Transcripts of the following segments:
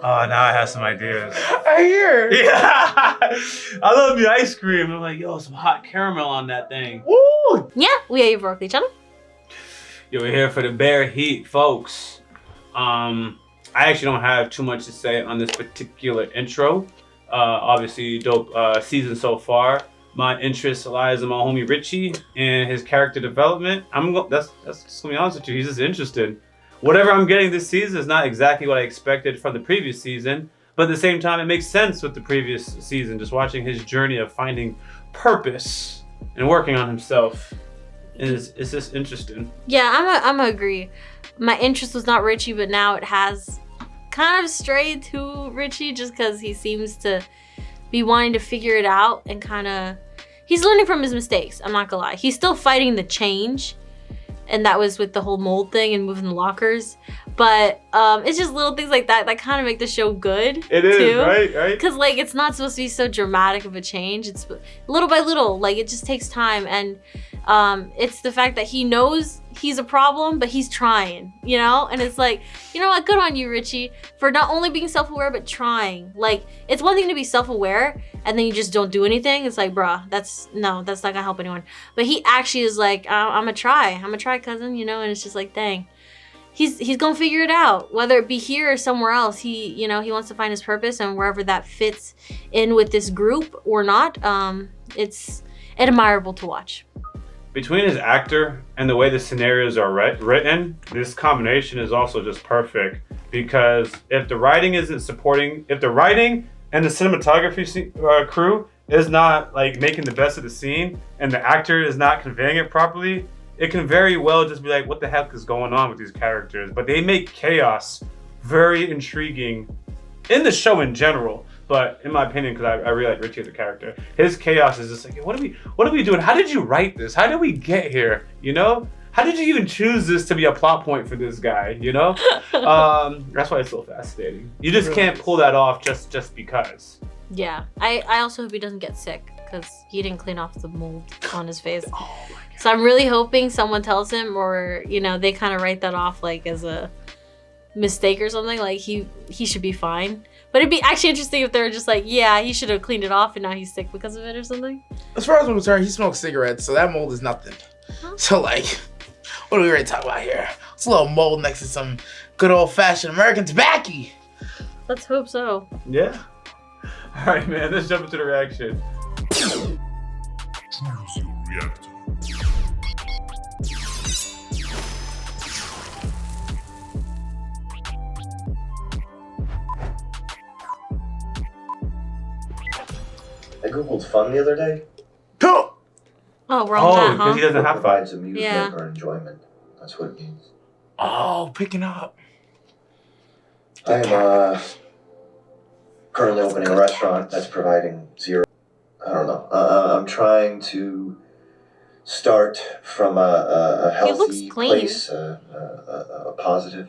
Oh, now I have some ideas. I hear. Yeah. I love the ice cream. I'm like, yo, some hot caramel on that thing. Woo! Yeah, we are Yaboyrocklee channel. Yo, we're here for the bear heat, folks. I actually don't have too much to say on this particular intro. Obviously, dope season so far. My interest lies in my homie Richie and his character development. That's just gonna be honest with you. He's just interested. Whatever I'm getting this season is not exactly what I expected from the previous season, but at the same time, it makes sense with the previous season. Just watching his journey of finding purpose and working on himself is just interesting. Yeah, I'm gonna agree. My interest was not Richie, but now it has kind of strayed to Richie just because he seems to be wanting to figure it out and kind of, he's learning from his mistakes. I'm not gonna lie. He's still fighting the change. And that was with the whole mold thing and moving the lockers. But it's just little things like that that kind of make the show good. It is, too. right? Because like it's not supposed to be so dramatic of a change. It's little by little, like it just takes time. And it's the fact that he knows he's a problem, but he's trying, you know? And it's like, you know what, good on you, Richie, for not only being self-aware, but trying. Like, it's one thing to be self-aware and then you just don't do anything. It's like, bruh, that's not gonna help anyone. But he actually is like, I'm gonna try, cousin, you know? And it's just like, dang. He's gonna figure it out, whether it be here or somewhere else. He wants to find his purpose, and wherever that fits in with this group or not, it's admirable to watch. Between his actor and the way the scenarios are written, this combination is also just perfect. Because if the writing isn't supporting, if the writing and the cinematography crew is not like making the best of the scene, and the actor is not conveying it properly, it can very well just be like, what the heck is going on with these characters? But they make chaos very intriguing in the show in general. But in my opinion, because I really like Richie as a character, his chaos is just like, what are we doing? How did you write this? How did we get here? You know? How did you even choose this to be a plot point for this guy? You know? That's why it's so fascinating. You just can't pull that off just because. Yeah, I also hope he doesn't get sick because he didn't clean off the mold on his face. Oh my God. So I'm really hoping someone tells him, or they kind of write that off like as a mistake or something. Like he should be fine. But it'd be actually interesting if they were just like, yeah, he should have cleaned it off and now he's sick because of it or something. As far as I'm concerned, he smokes cigarettes, so that mold is nothing. Huh? So like, what are we ready to talk about here? It's a little mold next to some good old-fashioned American tobacco. Let's hope so. Yeah. All right, man. Let's jump into the reaction. Reactor. I googled fun the other day. Oh, wrong that, huh? Because he doesn't have fun. Provides amusement Yeah. or enjoyment. That's what it means. Oh, picking up. I'm currently opening a restaurant that's providing zero. I don't know. I'm trying to start from a healthy place, a positive.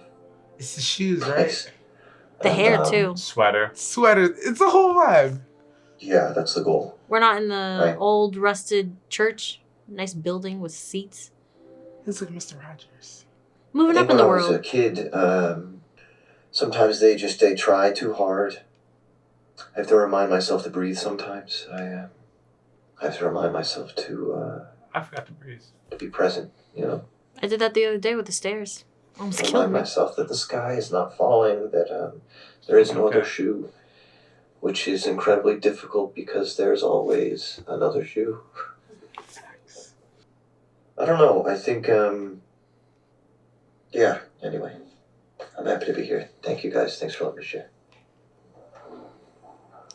It's the shoes, place. right? The hair too. Sweater. Sweater. It's a whole vibe. Yeah, that's the goal. We're not in the old rusted church. Nice building with seats. It's like Mr. Rogers. Moving up in the world. When I was a kid, sometimes they try too hard. I have to remind myself to breathe sometimes. I have to remind myself to I forgot to breathe. To be present, you know. I did that the other day with the stairs. Almost killed Remind me. myself that the sky is not falling, that there is no other shoe, which is incredibly difficult because there's always another shoe. I don't know. I think, yeah, anyway. I'm happy to be here. Thank you guys. Thanks for letting me share.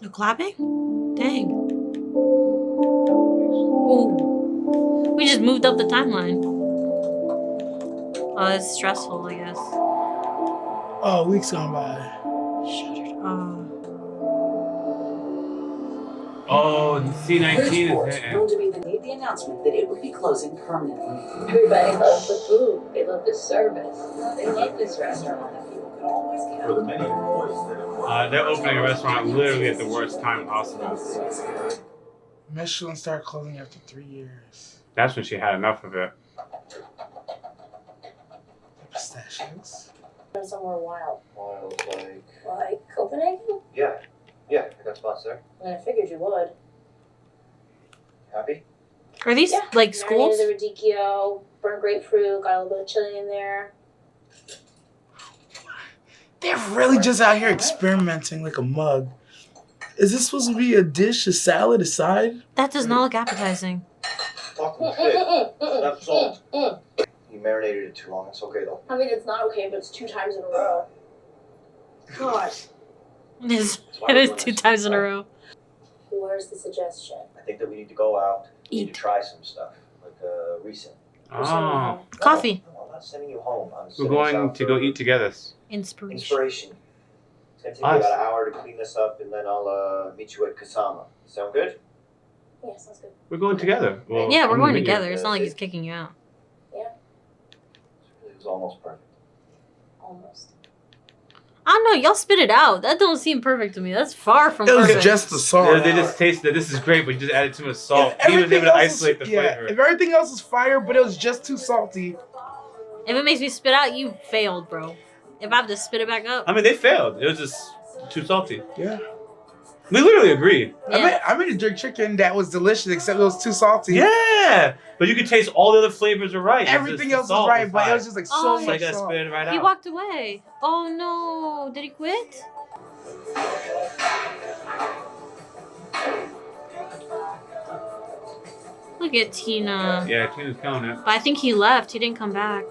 No clapping? Dang. Ooh. We just moved up the timeline. Oh, it's stressful, I guess. Oh, weeks gone by. Shuttered. Oh, the C-19 is hitting. They made the announcement that it would be closing permanently. Everybody loves the food. They love the service. They love this restaurant. They're opening a restaurant literally at the worst time possible. Michelin started closing after 3 years. That's when she had enough of it. Pistachios. Somewhere wild. Wild, Like open Yeah, I got spots there. I figured you would. Happy? Are these like schools? Marinated the radicchio, burnt grapefruit, got a little bit of chili in there. They're really just out here experimenting like a mug. Is this supposed to be a dish, a salad, a side? That does not look appetizing. Talk to the fit. That's salt. You marinated it too long. It's okay though. I mean, it's not okay, but it's 2 times in a row. God. It is 2 times in a row. Where's the suggestion? I think that we need to go out. We need Eat. to try some stuff, like recent. Oh. Coffee. No, I'm not sending you home. I'm We're sending us going out to for go eat together. Inspiration. Inspiration. It's gonna take me Us. about an hour to clean this up, and then I'll meet you at Kdrama. Sound good? Yeah, sounds good. We're going together. Well, Yeah, we're I'm going gonna meet you. together. It's not like he's kicking you out. It was almost perfect. Almost. I don't know. Y'all spit it out. That don't seem perfect to me. That's far from It was perfect. just the salt. They just tasted that this is great, but you just added too much salt. If He was able to everything else isolate the was- flavor. If everything else was fire, but it was just too salty. If it makes me spit out, you failed, bro. If I have to spit it back up. I mean, they failed. It was just too salty. Yeah. We literally agreed. Yeah. I made a jerk chicken that was delicious, except it was too salty. Yeah, but you could taste all the other flavors are right. It's Everything just else the was salt right, but it high. was just like so Oh, So I much gotta salt. spit it right He out. walked away. Oh no. Did he quit? Look at Tina. Yeah, Tina's killing it. But I think he left. He didn't come back.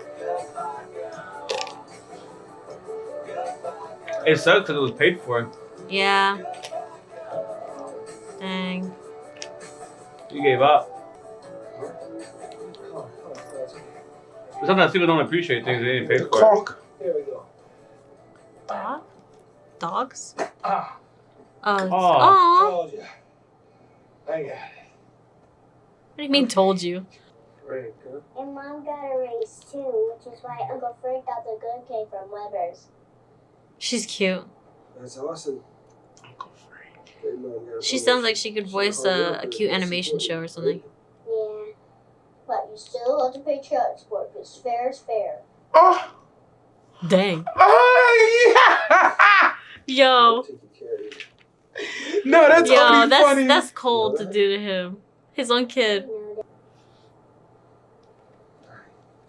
It sucks because it was paid for. Yeah. Dang. You gave up. But sometimes people don't appreciate things they didn't pay The for. caulk. Here we go. Dog? Dogs? Ah, Oh. It's, Aw. aw. told you. I got it. What do you mean told you? Great, good. And Mom got a raise too, which is why Uncle Frank got the good cake from Weber's. She's cute. That's awesome. She sounds like she could voice a cute animation show or something. Yeah. But you still have to pay child support because fair is fair. Oh. Dang. Oh yeah. Yo. No, that's Yo, only funny. that's cold to do to him. His own kid.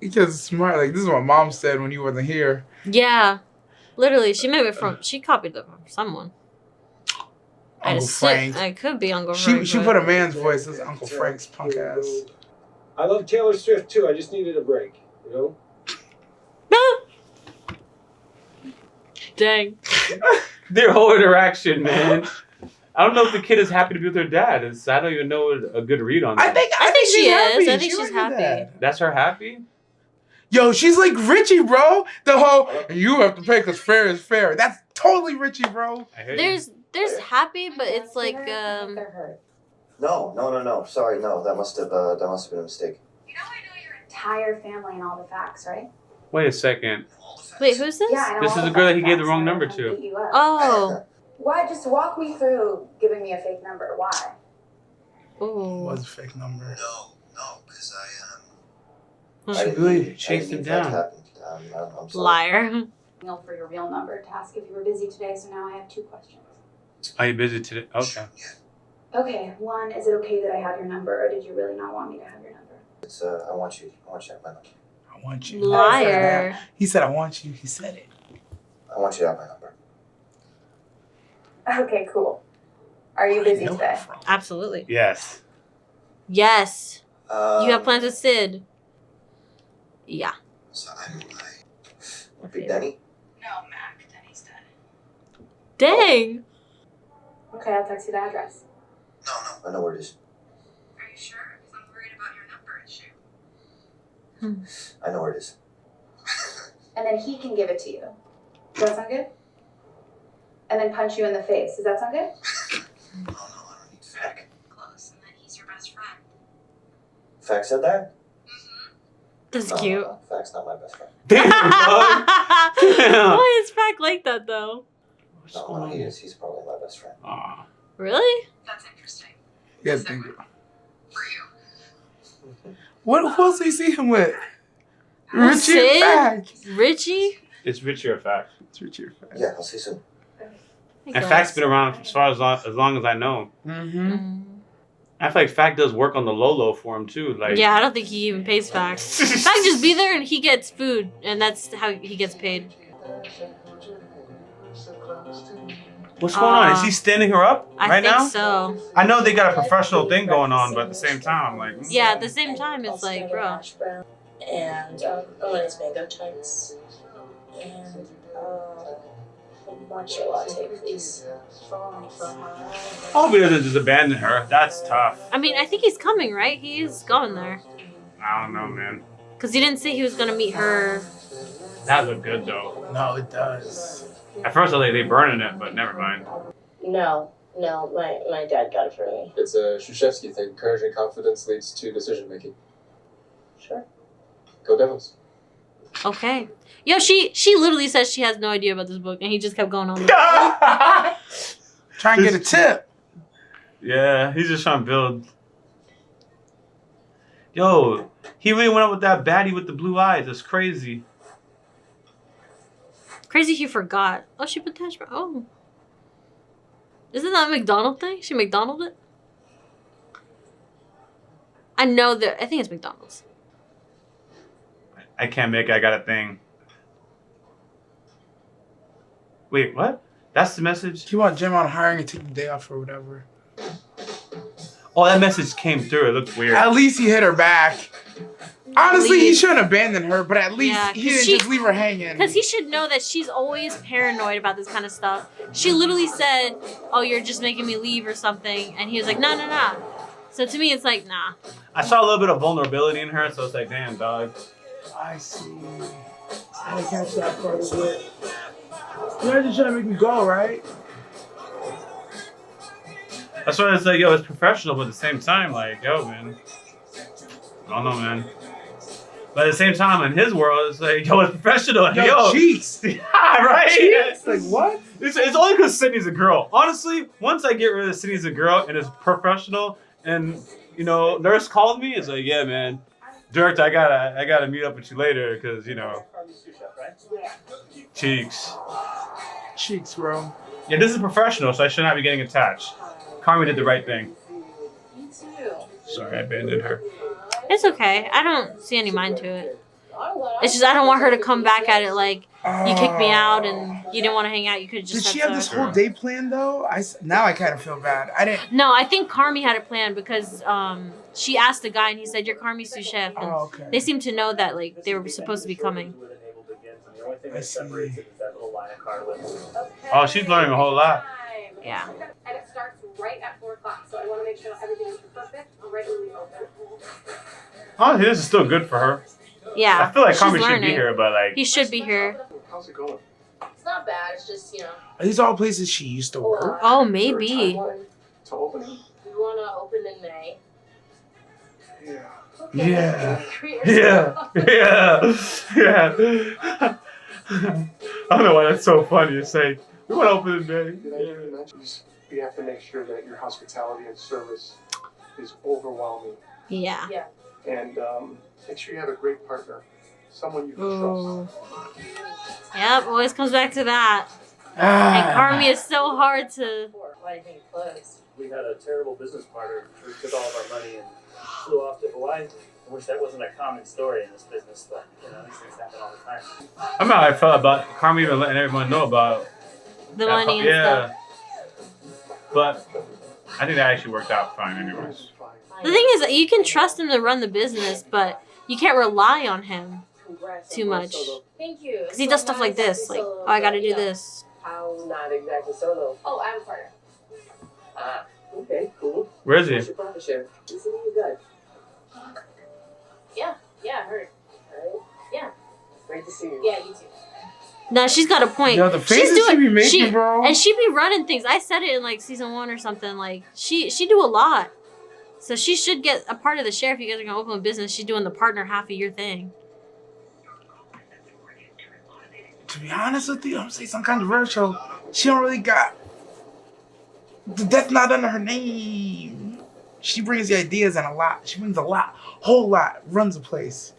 Because it's smart. Like this is what Mom said when you wasn't here. Yeah. Literally, she made it from, she copied it from someone. Uncle Frank. I could be Uncle Frank. She but- put a man's voice as Uncle Frank's punk ass. I love Taylor Swift too. I just needed a break, you know? Dang. Their whole interaction, man. I don't know if the kid is happy to be with her dad. I don't even know a good read on that. I think she she's is. happy. I think She she's like happy. that. That's her happy? Yo, she's like Richie, bro. The whole you have to pay because fair is fair. That's totally Richie, bro. I hear you. There's happy, but it's like They're hurt. No. Sorry, no. That must have been a mistake. You know I know your entire family and all the facts, right? Wait a second. Wait, who's this? Yeah, I know This all is the the girl that he facts. gave the wrong I number don't to. beat you up. Oh. Why? Just walk me through giving me a fake number. Why? It Ooh. was a fake number. No, because She I didn't really mean- chased I him didn't mean for that to down. happen. I'm sorry. Liar. For your real number to ask if you were busy today. So now I have 2 questions. Are you busy today? Okay. Okay. One, is it okay that I have your number, or did you really not want me to have your number? It's I want you to have my number. I want you. Liar. He said I want you. He said it. I want you to have my number. Okay, cool. Are you busy today? Absolutely. Yes. Yes. You have Um, plans with Sid. Yeah. So Big Denny? No, Mac. Denny's dead. Dang. Okay, I'll text you the address. No. I know where it is. Are you sure? Because I'm worried about your number issue. I know where it is. And then he can give it to you. Does that sound good? And then punch you in the face. Does that sound good? No, I don't need Fack. Close. And then he's your best friend. Fack said that? That's No, cute. no, Fack's not my best friend. Damn, dog. Damn. Why is Pac like that though? What's No, going he on? is. He's probably my best friend. Aw. Really? That's interesting. Yeah, thank you. For you. What? Who else do you see him with? Richie Sid? and Fack. Richie? It's Richie or fact. It's Richie and Fack. Yeah, I'll see you soon. And Fact's been around as long as I know. Mm-hmm. I feel like Fact does work on the low for him too. Like, yeah, I don't think he even pays Fact. Fact just be there and he gets food, and that's how he gets paid. what's going on? Is he standing her up right now? I think so. I know they got a professional thing going on, but at the same time, I'm like, Yeah, at the same time, it's like, bro. And a lay's mango tarts. And a matcha latte, please. I hope he doesn't just abandon her. That's tough. I mean, I think he's coming, right? He's going there. I don't know, man. Because he didn't say he was going to meet her. That looked good, though. No, it does. At first, I thought they burning it, but never mind. No, my dad got it for me. It's a Shushevsky thing. Courage and confidence leads to decision making. Sure. Go Devils. Okay. Yo, she literally says she has no idea about this book, and he just kept going on. Try and get a tip. Yeah, he's just trying to build. Yo, he really went up with that baddie with the blue eyes. That's crazy. Crazy he forgot. Oh, she put that. Oh. Isn't that a McDonald thing? She McDonald it? I know that. I think it's McDonald's. I can't make it. I got a thing. Wait, what? That's the message? Keep on Jim on hiring and take the day off or whatever. Oh, that message came through. It looked weird. At least he hit her back. Honestly, he shouldn't abandon her, but at least he didn't just leave her hanging. Because he should know that she's always paranoid about this kind of stuff. She literally said, oh, you're just making me leave or something. And he was like, no, no, no. So to me, it's like, nah. I saw a little bit of vulnerability in her, so it's like, damn, dog. I see. I didn't catch that part of it. You're just trying to make me go, right? That's why it's like, yo, it's professional, but at the same time, like, yo, man. I don't know, man. But at the same time, in his world, it's like, yo, it's professional. Yo, cheeks. Yeah, right? Cheeks? Like, what? It's only because Sydney's a girl. Honestly, once I get rid of Sydney's a girl and it's professional, and, you know, Nurse called me, it's like, yeah, man. Dirt, I gotta meet up with you later, because, you know. Cheeks. Cheeks, bro. Yeah, this is professional, so I should not be getting attached. Carmi did the right thing. Me too. Sorry, I abandoned her. It's okay. I don't see any mind to it. It's just I don't want her to come back at it like, you kicked me out and you didn't want to hang out. You could have just Did she have this whole day planned, though? Now I kind of feel bad. I didn't. No, I think Carmi had it planned because she asked the guy and he said, you're Carmi's sous chef. And okay. They seemed to know that like they were supposed to be coming. I see. Oh, she's learning a whole lot. Yeah. And it starts right at 4 o'clock, so I want to make sure everything is perfect right when we open. Honestly, this is still good for her. Yeah. I feel like she's Carmi should learning. be here, but like... He should be here. How's it going? It's not bad. It's just, you know. Are these all places she used to work? Oh, maybe. To open? We want to open in May. Yeah. Okay. Yeah. Yeah. I don't know why that's so funny. It's like, we want to open in May. Did I even mention we have to make sure that your hospitality and service is overwhelming. Yeah. Yeah. And make sure you have a great partner. Someone you can Ooh. trust. Yep, always comes back to that. Ah. And Carmi is so hard to... Why do you think it closed? We had a terrible business partner who took all of our money and flew off to Hawaii. I wish that wasn't a common story in this business, but you know, these things happen all the time. I don't know how I felt about Carmi even letting everyone know about The money and stuff. But I think that actually worked out fine anyways. The thing is, you can trust him to run the business, but you can't rely on him too much. Thank you. Because he does stuff like this. Like, oh, I gotta do this. How not exactly solo? Oh, I'm a partner. Okay, cool. Where is he? What's your profit share? Listen to you guys. Yeah, I heard. Alright. Yeah. Great to see you. Yeah, you too. Nah, she's got a point. Yo, the faces she be making, bro. And she be running things. I said it in like season 1 or something. Like, she do a lot. So she should get a part of the share if you guys are gonna open a business. She's doing the partner half of your thing. To be honest with you, I'm saying something controversial. She don't really got. That's not under her name. She brings the ideas and a lot. She brings a lot, whole lot. Runs the place.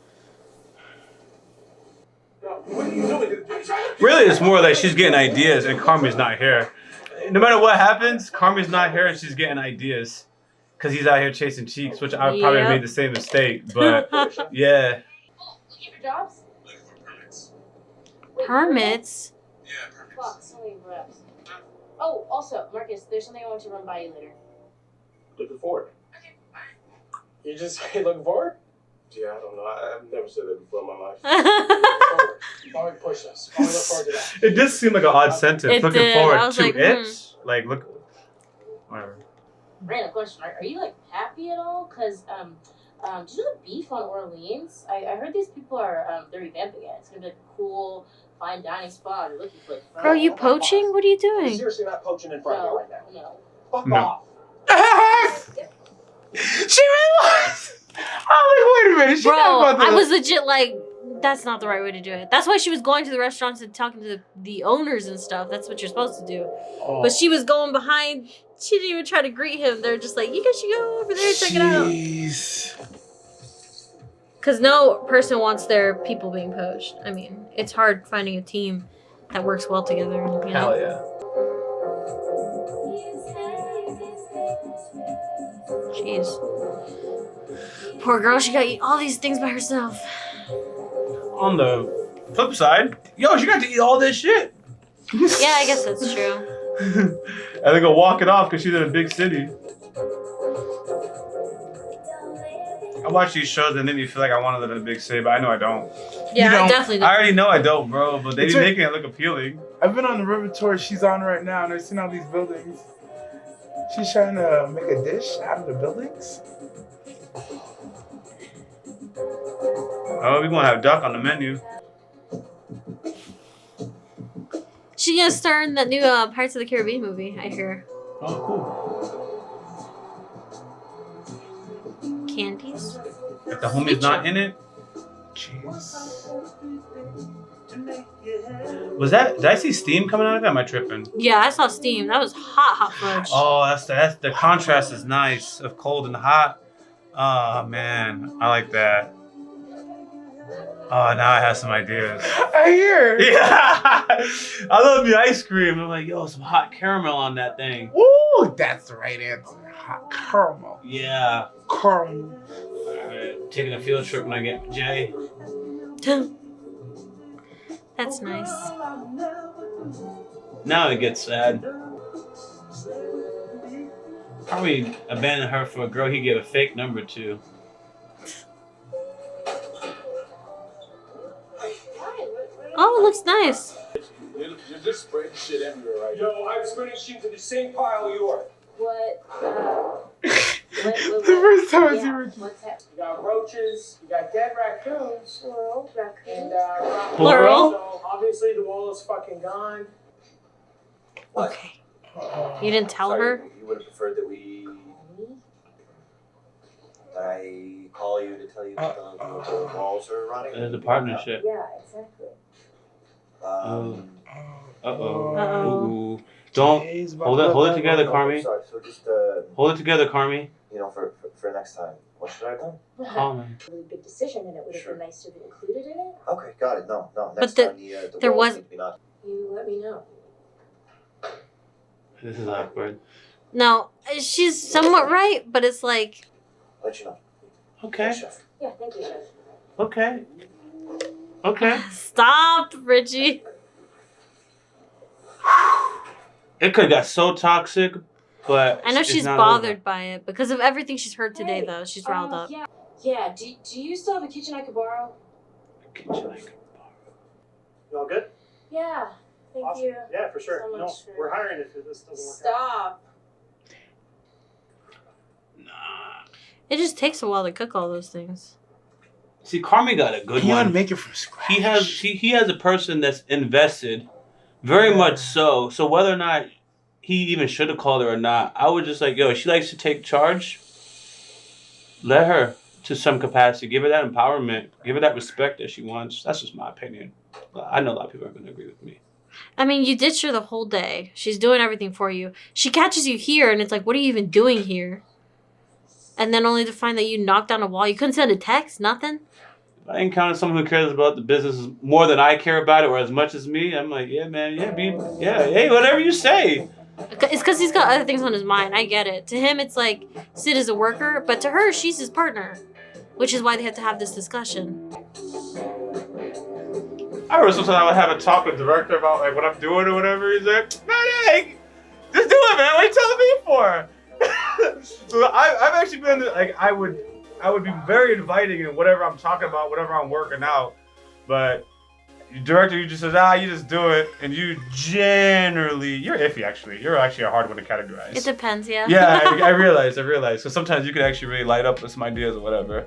Really, it's more like she's getting ideas and Carmi's not here. no matter what happens, Carmen's not here and she's getting ideas. Because he's out here chasing cheeks, which I probably made the same mistake. But, yeah. Looking for jobs? Permits? Yeah, permits. Fuck, so many reps. Oh, also, Marcus, there's something I want to run by you later. Looking forward. Okay, bye. You just say looking forward? Yeah, I don't know. I've never said that before in my life. Why we push us? Why we look forward to that? It just seemed like an odd sentence. It looking did. forward I was to like, it. Like, look. Whatever. Random question. Are you like happy at all? Cause did you know the beef on Orleans? I heard these people are they're revamping it. It's gonna be like a cool fine dining spot. They're looking for like. Bro, you poaching? What are you doing? Seriously, not poaching in front of you right now. No. Fuck No. off. She really was. I'm like, wait a minute. She Bro, not about to... I was legit like, that's not the right way to do it. That's why she was going to the restaurants and talking to the owners and stuff. That's what you're supposed to do. Oh. But she was going behind. She didn't even try to greet him. They're just like, you guys should go over there and check it out. Jeez. Because no person wants their people being poached. I mean, it's hard finding a team that works well together. You know? Hell yeah. Jeez. Poor girl, she got to eat all these things by herself. On the flip side, yo, she got to eat all this shit. Yeah, I guess that's true. And then go walk it off because she's in a big city. I watch these shows and then you feel like I want to live in a big city, but I know I don't. Yeah, You I don't. definitely I don't. already know I don't, bro, but they It's be right. making it look appealing. I've been on the river tour she's on right now, and I've seen all these buildings. She's trying to make a dish out of the buildings. Oh, we gonna have duck on the menu. She's gonna star in that new Pirates of the Caribbean movie, I hear. Oh, cool. Candies? If the homie's not in it, Jeez. was that? Did I see steam coming out of it? Am I tripping? Yeah, I saw steam. That was hot fudge. Oh, that's the contrast is nice of cold and hot. Oh man, I like that. Oh, now I have some ideas. I hear. Yeah, I love the ice cream. I'm like, yo, some hot caramel on that thing. Ooh, that's the right answer. Hot caramel. Yeah. Caramel. Alright, taking a field trip when I get Jay. That's nice. Now it gets sad. Probably abandon her for a girl he gave a fake number to. Oh, it looks nice. You're just spreading shit everywhere right now. Yo, I'm spreading shit to the same pile you are. What? The first time I see her. What's that? You got roaches, you got dead raccoons, Plural, and raccoons. Plural? So obviously the wall is fucking gone. Okay. You didn't tell her? You would have preferred that I call you to tell you that the walls are rotting? It's a partnership. Yeah, exactly. Uh-oh. Uh-oh. Ooh. Don't hold it together, Carmi. Sorry, so just Hold it together, Carmi. you know, for next time, what should I have done? Calm it. Really big decision, and it would have been nice to be included in it. Okay, got it. No, But next the- time the there walls was- need to be knocked. You let me know. This is awkward. No, she's somewhat right, but it's like, Let you know. Okay. Yes, chef. Yeah, thank you, Chef. Okay. Okay. stop, Richie. It could have got so toxic, but I know it's she's not bothered by it because of everything she's heard today, Hey, though. She's riled up. Yeah. Yeah. Do you still have a kitchen I could borrow? over. You all good? Yeah. Thank Awesome. you. Yeah, for sure. So No, much for- we're hiring if this doesn't work out. Stop. Nah. It just takes a while to cook all those things. See, Carmi got a good You want to one. make it from scratch. He has a person that's invested, very much so. So whether or not he even should have called her or not, I would just like, yo, she likes to take charge. Let her to some capacity. Give her that empowerment. Give her that respect that she wants. That's just my opinion. I know a lot of people are going to agree with me. I mean, you ditched her the whole day. She's doing everything for you. She catches you here, and it's like, what are you even doing here? And then only to find that you knocked down a wall. You couldn't send a text, nothing? If I encounter someone who cares about the business more than I care about it or as much as me, I'm like, yeah, man, yeah, hey, whatever you say. It's because he's got other things on his mind. I get it. To him, it's like Sid is a worker, but to her, she's his partner, which is why they have to have this discussion. I remember sometimes I would have a talk with the director about like what I'm doing or whatever. He's like, man, hey, just do it, man. What are you telling me for? So I've actually been like I would be very inviting in whatever I'm talking about, whatever I'm working out, but director, you just says, you just do it, and you generally, you're iffy actually. You're actually a hard one to categorize. It depends, yeah. Yeah, I realize. So sometimes you can actually really light up with some ideas or whatever.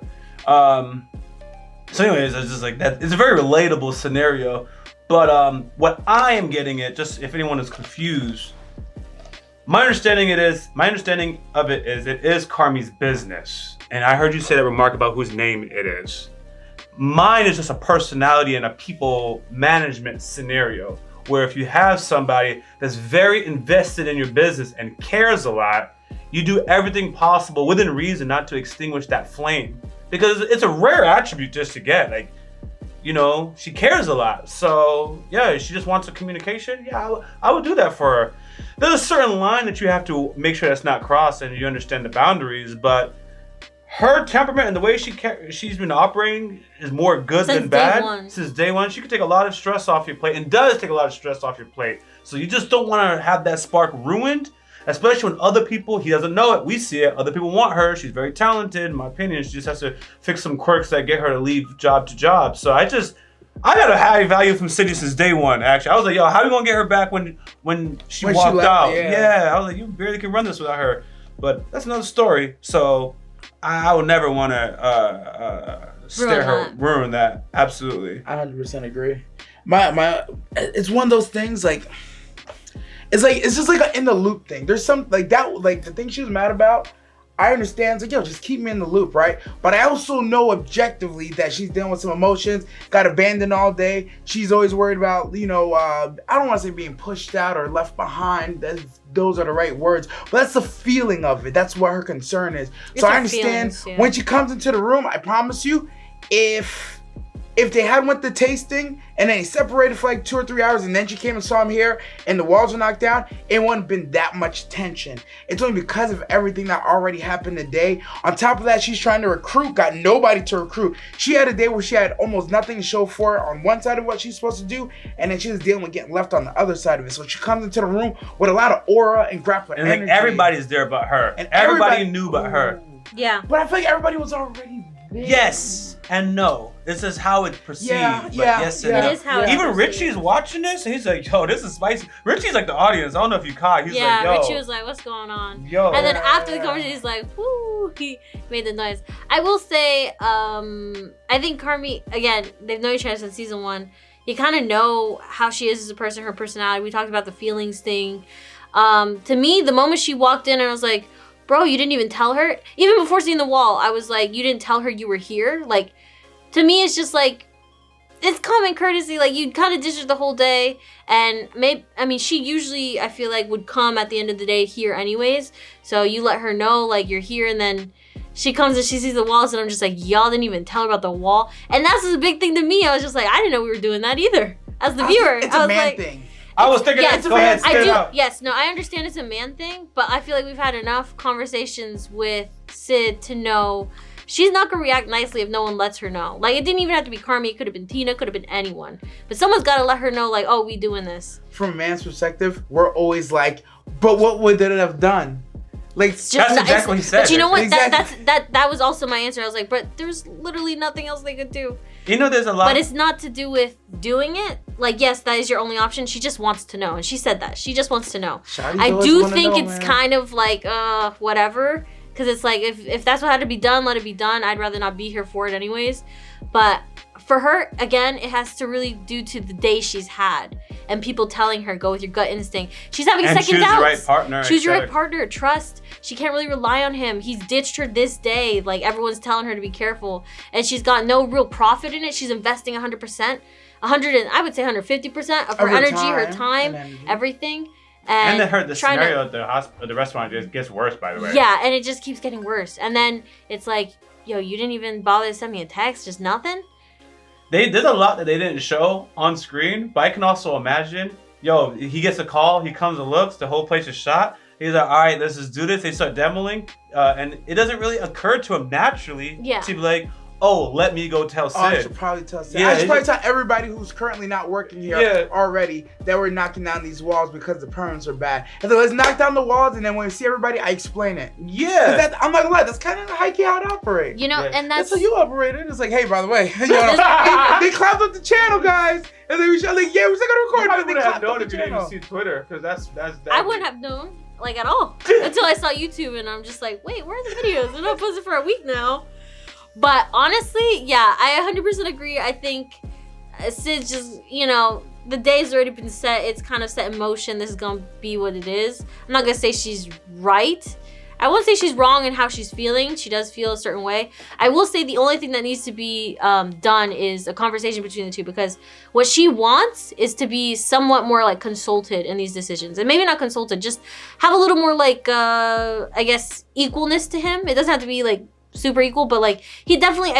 So anyways, it's just like that. It's a very relatable scenario. But what I am getting at, just if anyone is confused, my understanding of it is Carmi's business. And I heard you say that remark about whose name it is. Mine is just a personality and a people management scenario where if you have somebody that's very invested in your business and cares a lot, you do everything possible within reason not to extinguish that flame. Because it's a rare attribute just to get. Like, you know, she cares a lot. So, yeah, she just wants a communication. Yeah, I would do that for her. There's a certain line that you have to make sure that's not crossed and you understand the boundaries, but her temperament and the way she's been operating is more good than bad. Since day one. She could take a lot of stress off your plate and does take a lot of stress off your plate. So you just don't want to have that spark ruined, especially when other people, he doesn't know it, we see it, other people want her, she's very talented, in my opinion, she just has to fix some quirks that get her to leave job to job. So I got a high value from City since day one, actually. I was like, yo, how are you gonna get her back when she walked out? Yeah, I was like, you barely can run this without her. But that's another story. So I would never want to ruin that. Absolutely. I 100% agree. It's one of those things like, it's just like an in the loop thing. There's some like that, like the thing she was mad about. I understand. It's like, yo, just keep me in the loop, right? But I also know objectively that she's dealing with some emotions, got abandoned all day. She's always worried about, I don't want to say being pushed out or left behind. Those are the right words. But that's the feeling of it. That's what her concern is. So I understand when she comes into the room, I promise you, if they had went to tasting and then he separated for like 2 or 3 hours and then she came and saw him here and the walls were knocked down, it wouldn't have been that much tension. It's only because of everything that already happened today. On top of that, she's trying to recruit, got nobody to recruit. She had a day where she had almost nothing to show for it on one side of what she's supposed to do, and then she was dealing with getting left on the other side of it. So she comes into the room with a lot of aura and grappler energy. Like everybody's there but her. And everybody knew but her. Yeah. But I feel like everybody was already there. Yes and no. This is how it's perceived. It is how it's even perceived. Richie's watching this and he's like, yo, this is spicy. Richie's like the audience. I don't know if you caught. He's like, yo. Richie was like, what's going on? Yo. And then after the conversation, he's like, whoo, he made the noise. I will say, I think Carmi, again, they've known each other since season 1. You kind of know how she is as a person, her personality. We talked about the feelings thing. To me, the moment she walked in and I was like, bro, you didn't even tell her? Even before seeing the wall, I was like, you didn't tell her you were here? Like, to me, it's just like, it's common courtesy. Like, you kind of dish her the whole day. And she usually, I feel like, would come at the end of the day here anyways. So you let her know, like, you're here. And then she comes and she sees the walls. And I'm just like, y'all didn't even tell her about the wall. And that's a big thing to me. I was just like, I didn't know we were doing that either. As the viewer. It's a man thing. I was thinking, it's a man thing. I understand it's a man thing, but I feel like we've had enough conversations with Sid to know she's not gonna react nicely if no one lets her know. Like, it didn't even have to be Carmi, it could have been Tina, could have been anyone. But someone's gotta let her know, like, oh, we doing this. From a man's perspective, we're always like, but what would it have done? Like, that's exactly what he said. But you know what? Exactly. That was also my answer. I was like, but there's literally nothing else they could do. There's a lot. But it's not to do with doing it. Like, yes, that is your only option. She just wants to know. And she said that. She just wants to know. I do think it's kind of like, whatever. Because it's like, if that's what had to be done, let it be done. I'd rather not be here for it anyways. But for her, again, it has to really do to the day she's had. And people telling her, go with your gut instinct. She's having second doubts. Choose the right partner. Choose your right partner. Trust. She can't really rely on him. He's ditched her this day. Like, everyone's telling her to be careful. And she's got no real profit in it. She's investing 100%. I would say 150% of her energy, her time, everything. And then the scenario at the restaurant just gets worse, by the way. Yeah, and it just keeps getting worse. And then it's like, yo, you didn't even bother to send me a text? Just nothing? There's a lot that they didn't show on screen, but I can also imagine yo, he gets a call, he comes and looks, the whole place is shot. He's like, all right, let's just do this. They start demoing, and it doesn't really occur to him naturally to be like, oh, let me go tell Sid. Oh, I should probably tell Sid. Yeah, I should probably tell everybody who's currently not working here already that we're knocking down these walls because the perms are bad. And then let's knock down the walls, and then when we see everybody, I explain it. Yeah. I'm not gonna lie, that's kind of hikey how it operates. You know, and that's how you operate it. It's like, hey, by the way, you know, they clapped up the channel, guys. And then we should like, yeah, we're still gonna record. I would have known if you didn't see Twitter, because that's I wouldn't have known, like, at all. Until I saw YouTube, and I'm just like, wait, where are the videos? They're not posted for a week now. But honestly, yeah, I 100% agree. I think Sid just, you know, the day's already been set. It's kind of set in motion. This is going to be what it is. I'm not going to say she's right. I won't say she's wrong in how she's feeling. She does feel a certain way. I will say the only thing that needs to be done is a conversation between the two, because what she wants is to be somewhat more like consulted in these decisions. And maybe not consulted, just have a little more like, I guess, equalness to him. It doesn't have to be like super equal, but like he definitely,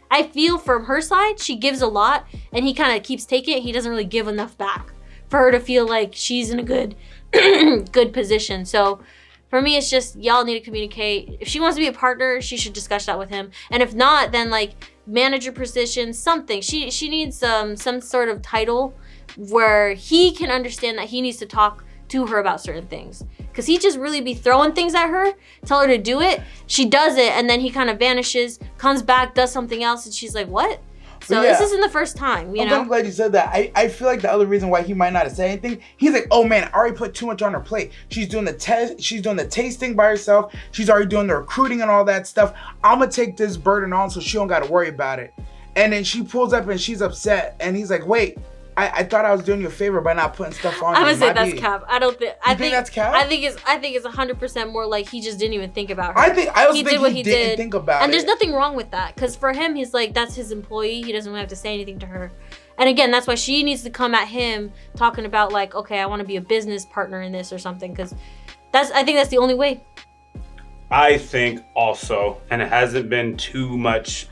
I feel from her side, she gives a lot and he kind of keeps taking it. He doesn't really give enough back for her to feel like she's in a good good position. So for me, it's just y'all need to communicate. If she wants to be a partner, she should discuss that with him. And if not, then like manager position, something. She needs some sort of title where he can understand that he needs to talk to her about certain things, because he just really be throwing things at her, tell her to do it, she does it, and then he kind of vanishes, comes back, does something else, and she's like, what? So this isn't the first time, you know? I'm glad you said that. I feel like the other reason why he might not have said anything, he's like, oh man, I already put too much on her plate. She's doing the test, she's doing the tasting by herself, she's already doing the recruiting and all that stuff. I'm gonna take this burden on so she don't gotta worry about it. And then she pulls up and she's upset, and he's like, wait, I thought I was doing you a favor by not putting stuff on. I'm gonna say that's cap. I think that's cap. I think it's 100% more like he just didn't even think about her. I also he think did what he did. Didn't think about and it. there's nothing wrong with that, because for him, he's like, that's his employee. He doesn't have to say anything to her. And again, that's why she needs to come at him talking about like, okay, I want to be a business partner in this or something, because I think that's the only way. I think also, and it hasn't been too much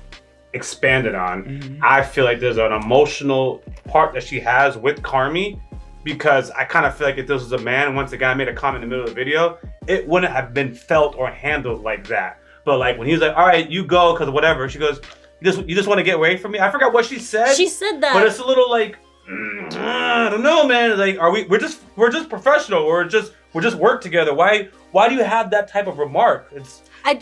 expanded on, I feel like there's an emotional part that she has with Carmi, because I kind of feel like if this was a man, once the guy made a comment in the middle of the video, it wouldn't have been felt or handled like that. But like when he was like, all right, you go, because whatever, she goes, you just want to get away from me? I forgot what she said. She said that. But it's a little like, I don't know, man. Like, we're just professional. We're just work together. Why do you have that type of remark?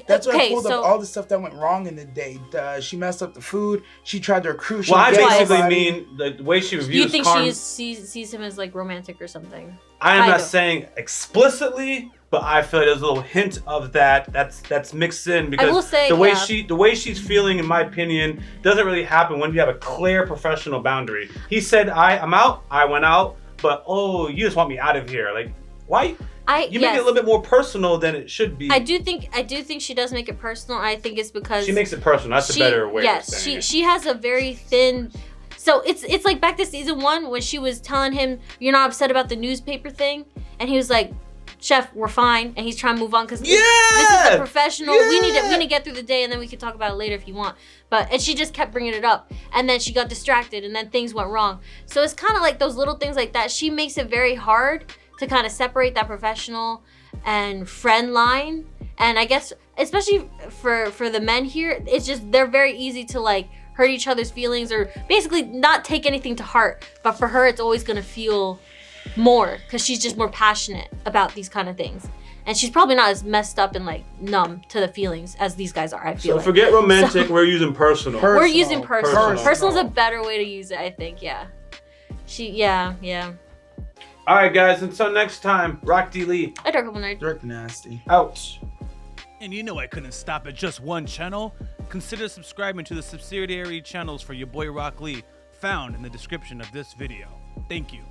That's why I pulled up all the stuff that went wrong in the date. She messed up the food. She tried to recruit. Well, I basically mean the way she reviews. You think she sees him as like romantic or something? I am not saying explicitly, but I feel like there's a little hint of that. That's mixed in, because I will say, the way she's feeling, in my opinion, doesn't really happen when you have a clear professional boundary. He said, I'm out. I went out, but oh, you just want me out of here. Like, why? You make it a little bit more personal than it should be. I do think she does make it personal. I think it's because she makes it personal. That's a better way of saying it. She has a very thin. So it's like back to season 1 when she was telling him, you're not upset about the newspaper thing, and he was like, Chef, we're fine, and he's trying to move on because this is a professional. We need to get through the day, and then we can talk about it later if you want. And she just kept bringing it up, and then she got distracted, and then things went wrong. So it's kind of like those little things like that. She makes it very hard to kind of separate that professional and friend line. And I guess especially for the men here, it's just they're very easy to like hurt each other's feelings or basically not take anything to heart. But for her, it's always gonna feel more because she's just more passionate about these kind of things. And she's probably not as messed up and like numb to the feelings as these guys are, I feel like. Forget romantic, we're using personal. We're using personal. Personal's a better way to use it, I think, yeah. Yeah. All right, guys, until next time, Rock D. Lee. I Dark Couple Nerd. Dark Nasty. Out. And you know I couldn't stop at just one channel. Consider subscribing to the subsidiary channels for your boy Rock Lee, found in the description of this video. Thank you.